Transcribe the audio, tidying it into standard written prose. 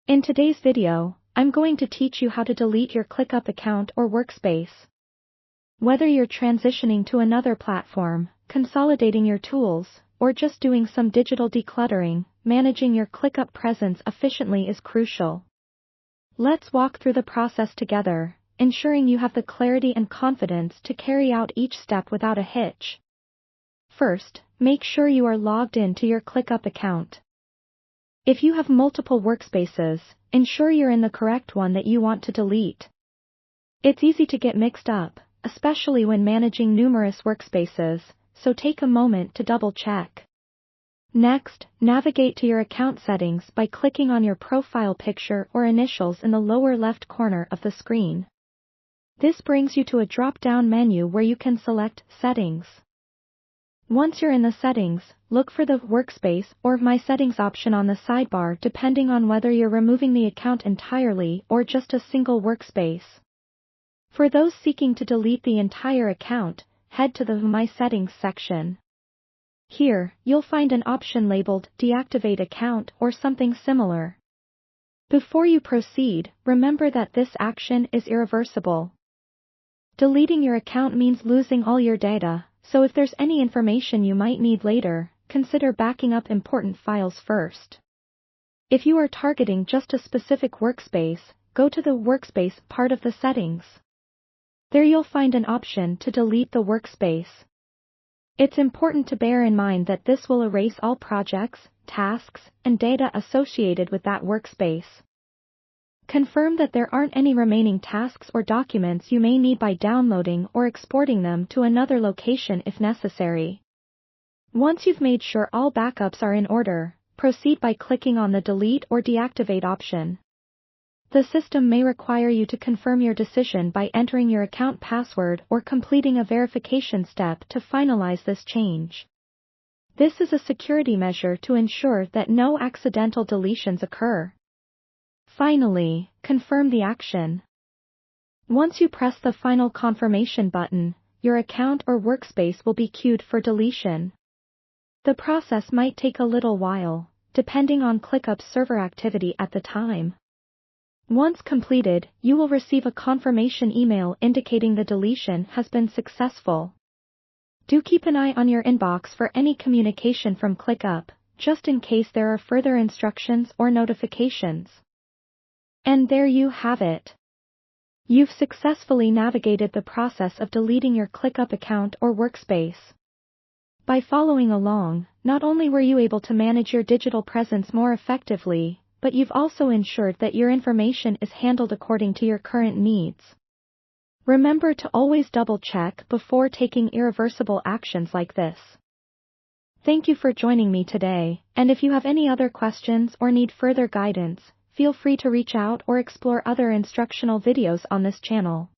In today's video, I'm going to teach you how to delete your Clickup account or Workspace. Whether you're transitioning to another platform, consolidating your tools, or just doing some digital decluttering, managing your Clickup presence efficiently is crucial. Let's walk through the process together, ensuring you have the clarity and confidence to carry out each step without a hitch. First, make sure you are logged in to your Clickup account. If you have multiple workspaces, ensure you're in the correct one that you want to delete. It's easy to get mixed up, especially when managing numerous workspaces, so take a moment to double-check. Next, navigate to your account settings by clicking on your profile picture or initials in the lower left corner of the screen. This brings you to a drop-down menu where you can select Settings. Once you're in the settings, look for the Workspace or My Settings option on the sidebar depending on whether you're removing the account entirely or just a single workspace. For those seeking to delete the entire account, head to the My Settings section. Here, you'll find an option labeled Deactivate Account or something similar. Before you proceed, remember that this action is irreversible. Deleting your account means losing all your data, so if there's any information you might need later, consider backing up important files first. If you are targeting just a specific workspace, go to the Workspace part of the settings. There you'll find an option to delete the workspace. It's important to bear in mind that this will erase all projects, tasks, and data associated with that workspace. Confirm that there aren't any remaining tasks or documents you may need by downloading or exporting them to another location if necessary. Once you've made sure all backups are in order, proceed by clicking on the Delete or Deactivate option. The system may require you to confirm your decision by entering your account password or completing a verification step to finalize this change. This is a security measure to ensure that no accidental deletions occur. Finally, confirm the action. Once you press the final confirmation button, your account or workspace will be queued for deletion. The process might take a little while, depending on Clickup's server activity at the time. Once completed, you will receive a confirmation email indicating the deletion has been successful. Do keep an eye on your inbox for any communication from Clickup, just in case there are further instructions or notifications. And there you have it. You've successfully navigated the process of deleting your Clickup account or workspace. By following along, not only were you able to manage your digital presence more effectively, but you've also ensured that your information is handled according to your current needs. Remember to always double-check before taking irreversible actions like this. Thank you for joining me today, and if you have any other questions or need further guidance, feel free to reach out or explore other instructional videos on this channel.